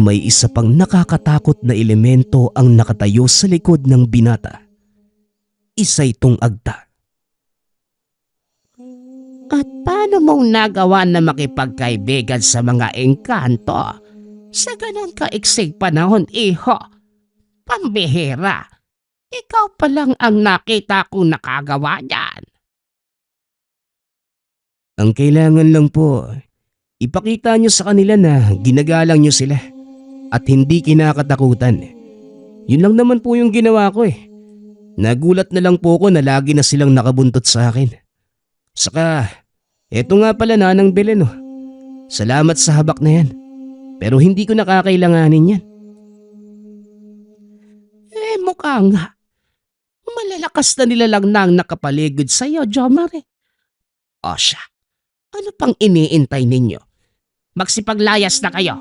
may isa pang nakakatakot na elemento ang nakatayo sa likod ng binata. Isa itong agta. At paano mong nagawa na makipagkaibigan sa mga engkanto sa ganun kaiksig panahon, iho? Pambihira. Ikaw pa lang ang nakita kong nakagawa niyan. Ang kailangan lang po, ipakita nyo sa kanila na ginagalang nyo sila at hindi kinakatakutan. Yun lang naman po yung ginawa ko eh. Nagulat na lang po ko na lagi na silang nakabuntot sa akin. Saka, eto nga pala Nanang Belen oh. Salamat sa habak na yan. Pero hindi ko nakakailanganin yan. Mukha nga. Malalakas na nilalang na ang nakapaligid sa'yo, Jomari. O siya, Ano pang iniintay ninyo? Magsipaglayas na kayo.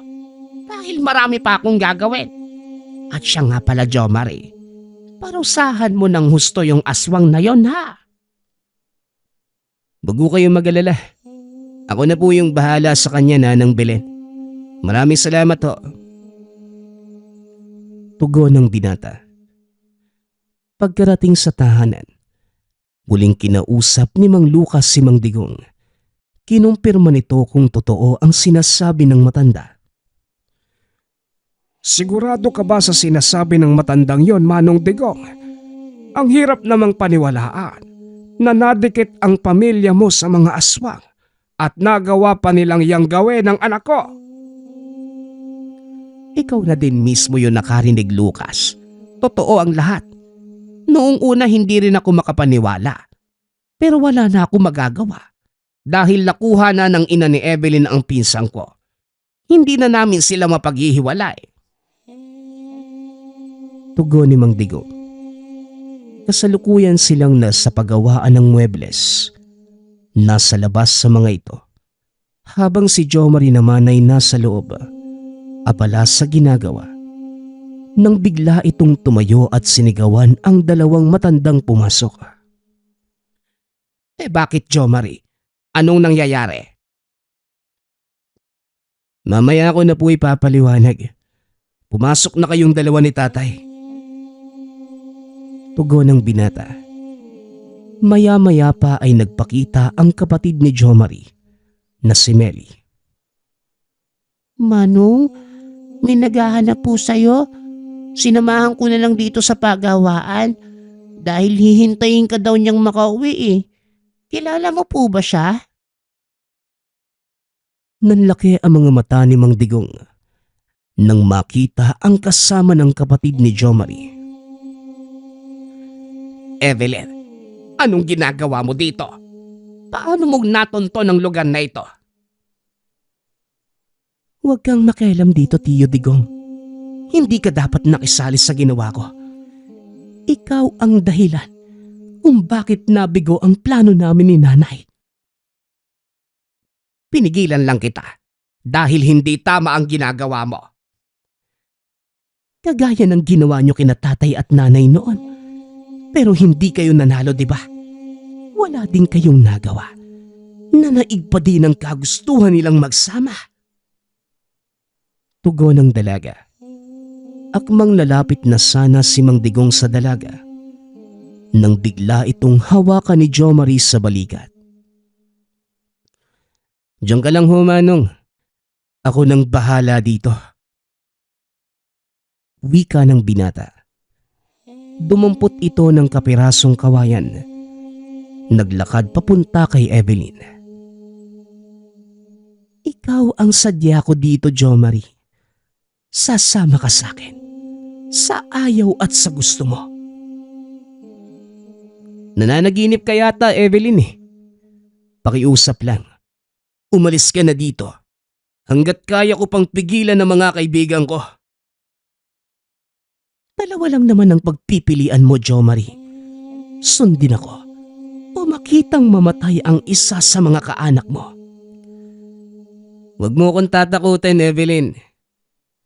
Dahil marami pa akong gagawin. At siya nga pala, Jomari. Parusahan mo ng husto yung aswang na yon, ha? Bago kayong mag-alala. Ako na po yung bahala sa kanya Nanang Belen. Maraming salamat ho. Tugon ng binata. Pagkarating sa tahanan, muling kinausap ni Mang Lucas si Mang Digong. Kinumpirma nito kung totoo ang sinasabi ng matanda. sigurado ka ba sa sinasabi ng matandang yon, Manong Digong? Ang hirap namang paniwalaan na nadikit ang pamilya mo sa mga aswang at nagawa pa nilang yang gawin ng anak ko. Ikaw na din mismo yung nakarinig, Lucas. Totoo ang lahat. Noong una hindi rin ako makapaniwala. Pero wala na ako magagawa. Dahil nakuha na ng ina ni Evelyn ang pinsang ko. Hindi na namin sila mapaghihiwalay. Tugon ni Mang Digong. Kasalukuyan silang nasa paggawaan ng muebles. Nasa labas sa mga ito. Habang si Jomari naman ay nasa loob. Abala sa ginagawa. Nang bigla itong tumayo at sinigawan ang dalawang matandang pumasok. Bakit, Jomari? Anong nangyayari? Mamaya ko na po ipapaliwanag. Pumasok na kayong dalawa ni tatay. Tugon ng binata. Maya-maya pa ay nagpakita ang kapatid ni Jomari na si Meli. Manong, may naghahanap po sa'yo. Sinamahan ko na lang dito sa pagawaan dahil hihintayin ka daw niyang makauwi eh. Kilala mo po ba siya? Nanlaki ang mga mata ni Mang Digong nang makita ang kasama ng kapatid ni Jomari. Evelyn, anong ginagawa mo dito? Paano mo natunton ang lugar na ito? Huwag kang makialam dito, Tiyo Digong. Hindi ka dapat nakisali sa ginawa ko. Ikaw ang dahilan kung bakit nabigo ang plano namin ni nanay. Pinigilan lang kita dahil hindi tama ang ginagawa mo. Kagaya ng ginawa nyo kina tatay at nanay noon. Pero hindi kayo nanalo, di ba? Wala din kayong nagawa. Nanaig pa din ang kagustuhan nilang magsama. Tugon ng dalaga. Akmang lalapit na sana si Mang Digong sa dalaga nang bigla itong hawakan ni Jomari sa balikat. Diyan ka lang ho, Manong. Ako nang bahala dito. Wika ng binata. Dumampot ito ng kapirasong kawayan. Naglakad papunta kay Evelyn. Ikaw ang sadya ko dito, Jomari. Sasama ka sa akin. Sa ayaw at sa gusto mo. Nananaginip ka yata, Evelyn eh. Pakiusap lang. Umalis ka na dito. Hanggat kaya ko pang pigilan ng mga kaibigan ko. Dalawa lang naman ang pagpipilian mo, Jo Marie. Sundin ako o makitang mamatay ang isa sa mga kaanak mo. Huwag mo akong tatakutin, Evelyn.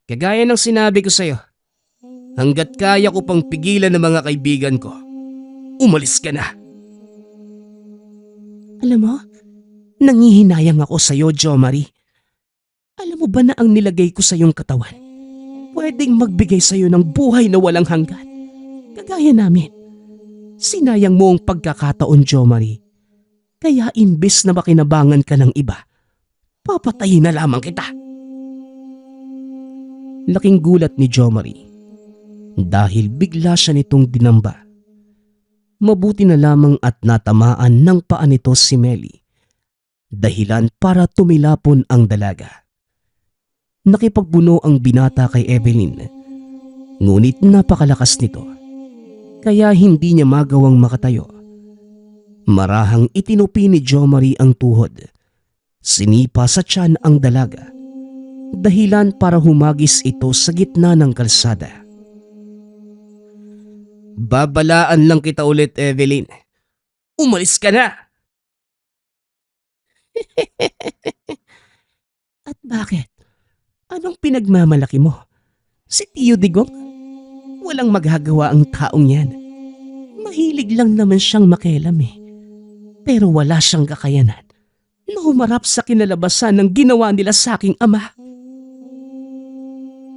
Kagaya ng sinabi ko sa'yo, hanggat kaya ko pang pigilan ng mga kaibigan ko, umalis ka na. Alam mo, nangihinayang ako sa'yo, Jo Marie. Alam mo ba na ang nilagay ko sa iyong katawan pwedeng magbigay sa iyo ng buhay na walang hanggan? Kagaya namin. Sinayang mo ang pagkakataon, Jo Marie. Kaya imbes na makinabangan ka ng iba, papatayin na lamang kita. Laking gulat ni Jo Marie dahil bigla siya nitong dinamba. Mabuti na lamang at natamaan ng paa nito si Melly, dahilan para tumilapon ang dalaga. Nakipagbuno ang binata kay Evelyn, ngunit napakalakas nito, kaya hindi niya magawang makatayo. Marahang itinupi ni Jo Marie ang tuhod, sinipa sa tiyan ang dalaga, dahilan para humagis ito sa gitna ng kalsada. Babalaan lang kita ulit, Evelyn. Umalis ka na! At bakit? Anong pinagmamalaki mo? Si Tio Digong? Walang magagawa ang taong yan. Mahilig lang naman siyang makialam eh. Pero wala siyang kakayanan na humarap sa kinalabasan ng ginawa nila sa aking ama.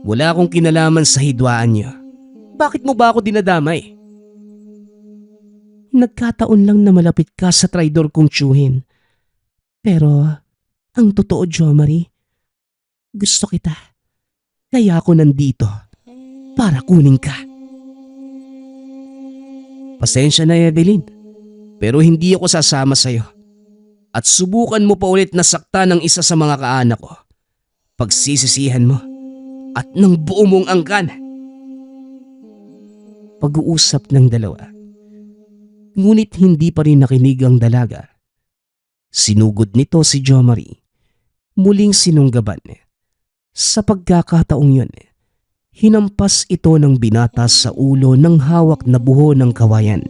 Wala akong kinalaman sa hidwaan niyo. Bakit mo ba ako dinadamay? Nagkataon lang na malapit ka sa traidor kong tiyuhin. Pero ang totoo, Jo Marie, gusto kita. Kaya ako nandito para kunin ka. Pasensya na, Evelyn, pero hindi ako sasama sa'yo. At subukan mo pa ulit na sakta ng isa sa mga kaanak ko. Pagsisisihan mo at ng buo mong angkan. Pag-uusap ng dalawa. Ngunit hindi pa rin nakinig ang dalaga. Sinugod nito si Jo Marie. Muling sinunggaban. Sa pagkakataong yun, hinampas ito ng binata sa ulo ng hawak na buho ng kawayan.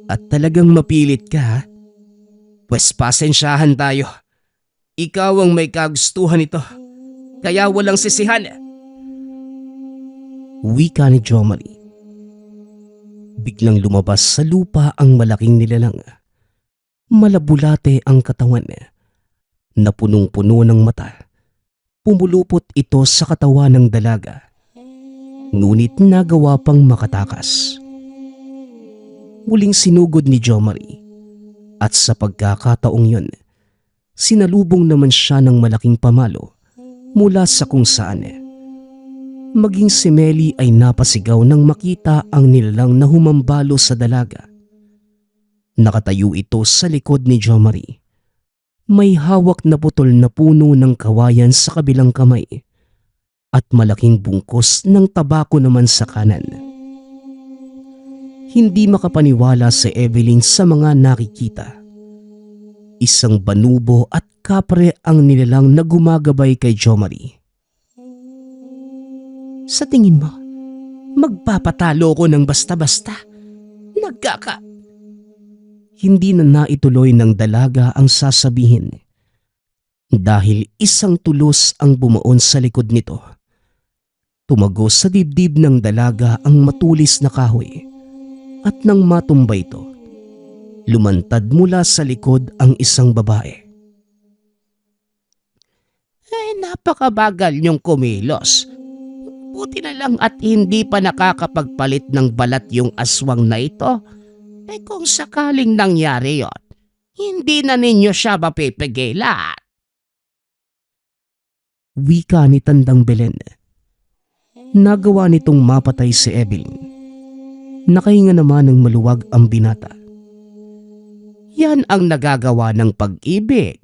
At talagang mapilit ka, ha? Pwes pasensyahan tayo. Ikaw ang may kagustuhan nito, kaya walang sisihan. Wika ni Jo Marie. Biglang lumabas sa lupa ang malaking nilalang. Malabulate ang katawan, na punong-puno ng mata. Pumulupot ito sa katawan ng dalaga, ngunit nagawa pang makatakas. Muling sinugod ni Jo Marie, at sa pagkakataong yun, sinalubong naman siya ng malaking pamalo mula sa kung saan. Maging si Melly ay napasigaw nang makita ang nilalang na humambalo sa dalaga. Nakatayo ito sa likod ni Jo Marie. May hawak na putol na puno ng kawayan sa kabilang kamay at malaking bungkos ng tabako naman sa kanan. Hindi makapaniwala si Evelyn sa mga nakikita. Isang banubo at kapre ang nilalang na gumagabay kay Jo Marie. Sa tingin mo, magpapatalo ko ng basta-basta? Nagkaka... Hindi na naituloy ng dalaga ang sasabihin dahil isang tulos ang bumuon sa likod nito. Tumagos sa dibdib ng dalaga ang matulis na kahoy at nang matumba ito, lumantad mula sa likod ang isang babae. Napakabagal niyong kumilos. Buti na lang at hindi pa nakakapagpalit ng balat yung aswang na ito. Kung sakaling nangyari yon, hindi na ninyo siya mapipigilan. Wika ni Tandang Belen. Nagawa nitong mapatay si Evelyn. Nakahinga naman ng maluwag ang binata. Yan ang nagagawa ng pag-ibig.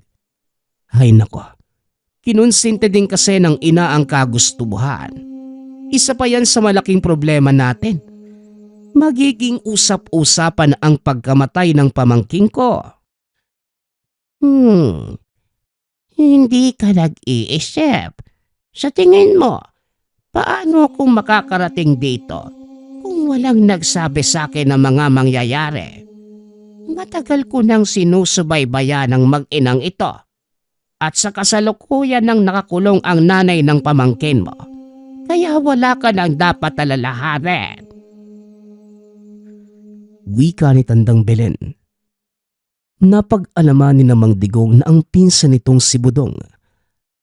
Hay nako, kinonsinte din kasi ng ina ang kagustuhan. Isa pa yan sa malaking problema natin. magiging usap-usapan ang pagkamatay ng pamangking ko. Hindi ka nag-iisip. Sa tingin mo, paano akong makakarating dito kung walang nagsabi sa akin ng mga mangyayari? Matagal ko nang sinusubaybayan ng mag-inang ito at sa kasalukuyan nang nakakulong ang nanay ng pamangkin mo. Kaya wala ka nang dapat alalahanin. Wika ni Tandang Belen. Napag-alaman ni Mang Digong na ang pinsan nitong si Budong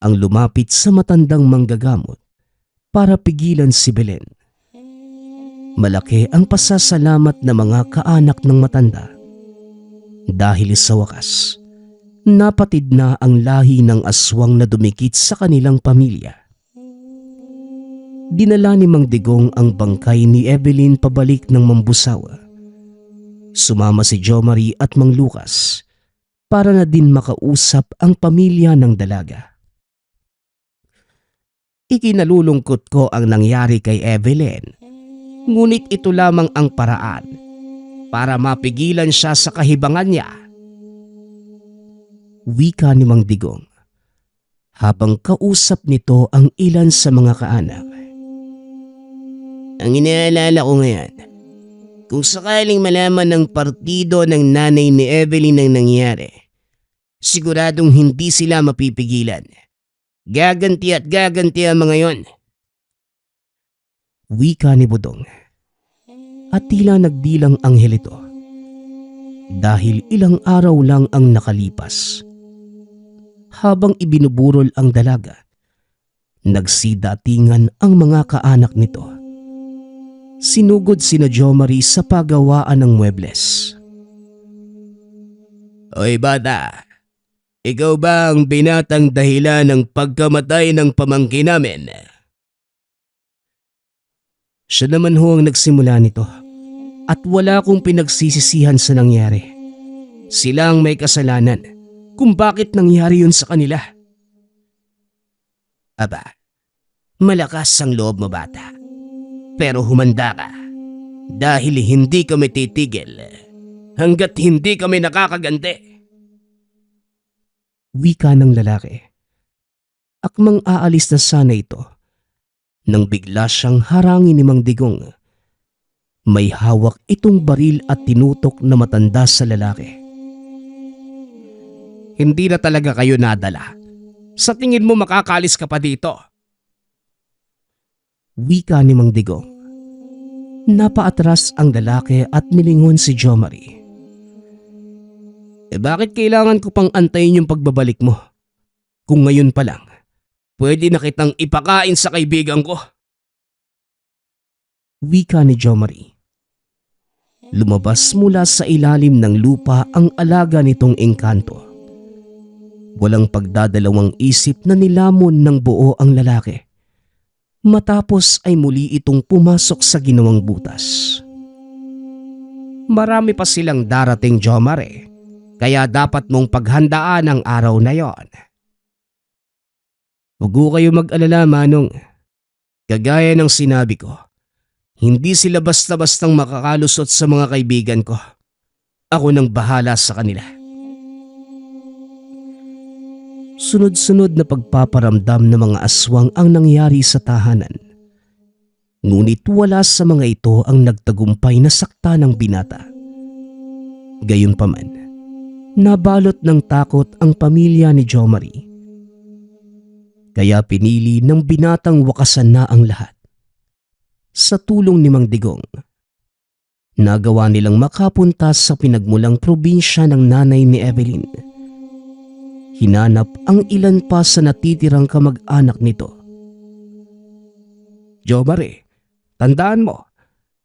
ang lumapit sa matandang manggagamot para pigilan si Belen. Malaki ang pasasalamat ng mga kaanak ng matanda dahil sa wakas, napatid na ang lahi ng aswang na dumikit sa kanilang pamilya. Dinala ni Mang Digong ang bangkay ni Evelyn pabalik ng Mambusawa. Sumama si Jomari at Mang Lucas para na din makausap ang pamilya ng dalaga. Ikinalulungkot ko ang nangyari kay Evelyn, ngunit ito lamang ang paraan para mapigilan siya sa kahibangan niya. Wika ni Mang Digong habang kausap nito ang ilan sa mga kaanak. Ang inaalala ko ngayon, kung sakaling malaman ng partido ng nanay ni Evelyn ang nangyari, siguradong hindi sila mapipigilan. Gaganti at gaganti ang mga yon. Wika ni Budong. At tila nagdilang anghel ito dahil ilang araw lang ang nakalipas. Habang ibinuburol ang dalaga, nagsidatingan ang mga kaanak nito. Sinugod sina Jomari sa paggawaan ng muebles. Oy bata, ikaw ba ang binatang dahilan ng pagkamatay ng pamangkin namin? Siya naman ho ang nagsimula nito at wala akong pinagsisisihan sa nangyari. Sila ang may kasalanan kung bakit nangyari yun sa kanila. Aba, malakas ang loob mo bata. Pero humanda ka dahil hindi kami titigil hanggat hindi kami nakakaganti. Wika ng lalaki. Akmang aalis na sana ito nang bigla siyang harangin ni Mang Digong. May hawak itong baril at tinutok na matanda sa lalaki. Hindi na talaga kayo nadala. Sa tingin mo makakalis ka pa dito? Wika ni Mang Digong. Napaatras ang lalaki at nilingon si Jomari. Bakit kailangan ko pang antayin yung pagbabalik mo? Kung ngayon pa lang, pwede na kitang ipakain sa kaibigan ko. Wika ni Jomari. Lumabas mula sa ilalim ng lupa ang alaga nitong engkanto. Walang pagdadalawang isip na nilamon ng buo ang lalaki. Matapos ay muli itong pumasok sa ginawang butas. Marami pa silang darating, Jomari, kaya dapat mong paghandaan ang araw na yon. Huwag kayo mag-alala, Manong. Kagaya ng sinabi ko, hindi sila basta-bastang makakalusot sa mga kaibigan ko. Ako nang bahala sa kanila. Sunod-sunod na pagpaparamdam ng mga aswang ang nangyari sa tahanan. Ngunit wala sa mga ito ang nagtagumpay na sakta ng binata. Gayunpaman, nabalot ng takot ang pamilya ni Jomari. Kaya pinili ng binatang wakasan na ang lahat. Sa tulong ni Mang Digong, nagawa nilang makapunta sa pinagmulang probinsya ng nanay ni Evelyn. Hinanap ang ilan pa sa natitirang kamag-anak nito. Jomari, tandaan mo,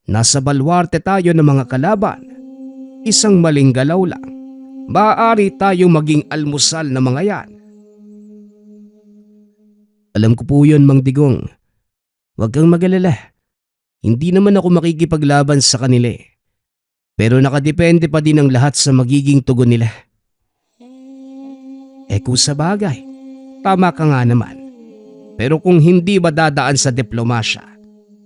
nasa balwarte tayo ng mga kalaban. Isang maling galaw lang, maaari tayong maging almusal na mga yan. Alam ko po yun, Mang Digong. Huwag kang mag-alala. Hindi naman ako makikipaglaban sa kanila eh. Pero nakadepende pa din ang lahat sa magiging tugon nila. Kung sa bagay, tama ka nga naman. Pero kung hindi ba dadaan sa diplomasya,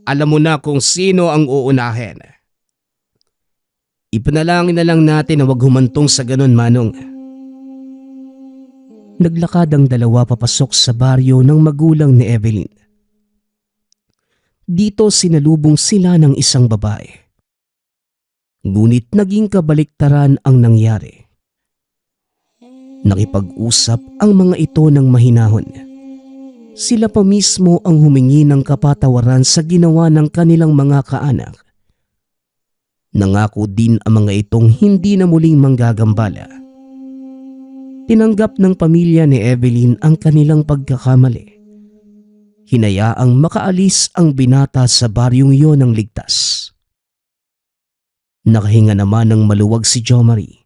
alam mo na kung sino ang uunahin. Ipanalangin na lang natin na wag humantong sa ganun, Manong. Naglakad ang dalawa papasok sa baryo ng magulang ni Evelyn. Dito sinalubong sila ng isang babae. Ngunit naging kabaliktaran ang nangyari. Nakipag-usap ang mga ito ng mahinahon. Sila pa mismo ang humingi ng kapatawaran sa ginawa ng kanilang mga kaanak. Nangako din ang mga itong hindi na muling manggagambala. Tinanggap ng pamilya ni Evelyn ang kanilang pagkakamali. Hinayaang makaalis ang binata sa baryong iyon ng ligtas. Nakahinga naman ng maluwag si Jo Marie.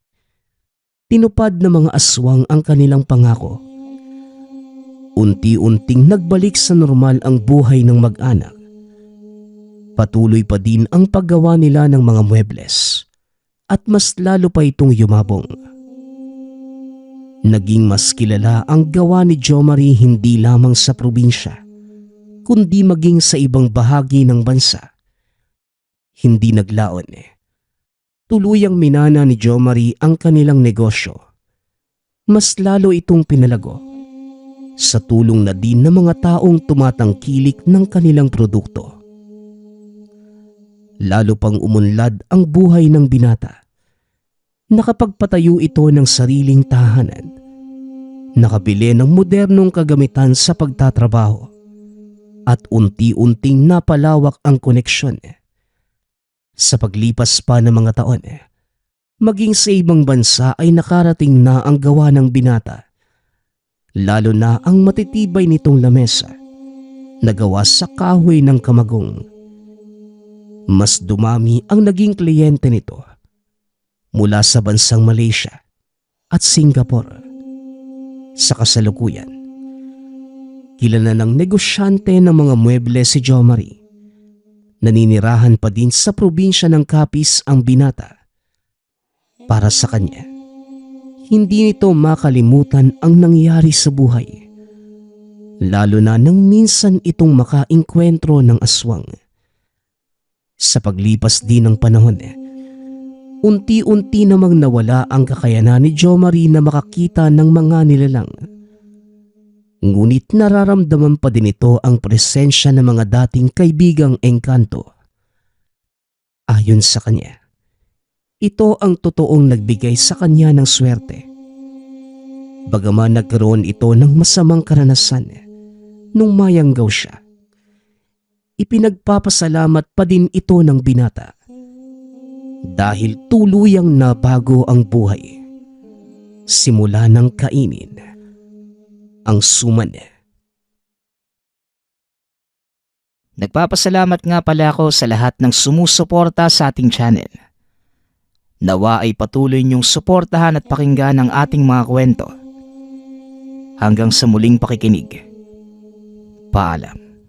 Tinupad ng mga aswang ang kanilang pangako. Unti-unting nagbalik sa normal ang buhay ng mag-anak. Patuloy pa din ang paggawa nila ng mga muebles at mas lalo pa itong yumabong. Naging mas kilala ang gawa ni Jo Marie hindi lamang sa probinsya, kundi maging sa ibang bahagi ng bansa. Hindi naglaon. Tuluyang minana ni Jo Marie ang kanilang negosyo. Mas lalo itong pinalago sa tulong na din ng mga taong tumatangkilik ng kanilang produkto. Lalo pang umunlad ang buhay ng binata. Nakapagpatayo ito ng sariling tahanan. Nakabili ng modernong kagamitan sa pagtatrabaho. At unti-unting napalawak ang koneksyon. Sa paglipas pa ng mga taon, maging sa ibang bansa ay nakarating na ang gawa ng binata. Lalo na ang matitibay nitong lamesa na gawa sa kahoy ng kamagong. Mas dumami ang naging kliyente nito mula sa bansang Malaysia at Singapore. Sa kasalukuyan, kilala ng negosyante ng mga mueble si Jo Marie. Naninirahan pa din sa probinsya ng Capiz ang binata. Para sa kanya, hindi nito makalimutan ang nangyari sa buhay. Lalo na nang minsan itong makainkwentro ng aswang. Sa paglipas din ng panahon, unti-unti namang nawala ang kakayanan ni Jo Marie na makakita ng mga nilalang. Ngunit nararamdaman pa din ito ang presensya ng mga dating kaibigang engkanto. Ayon sa kanya, ito ang totoong nagbigay sa kanya ng swerte. Bagaman nagkaroon ito ng masamang karanasan nung mayanggaw siya, ipinagpapasalamat pa din ito ng binata dahil tuluyang nabago ang buhay. Simula ng kainin ang suman. Nagpapasalamat nga pala ako sa lahat ng sumusuporta sa ating channel. Nawa ay patuloy niyong suportahan at pakinggan ang ating mga kwento. Hanggang sa muling pakikinig. Paalam.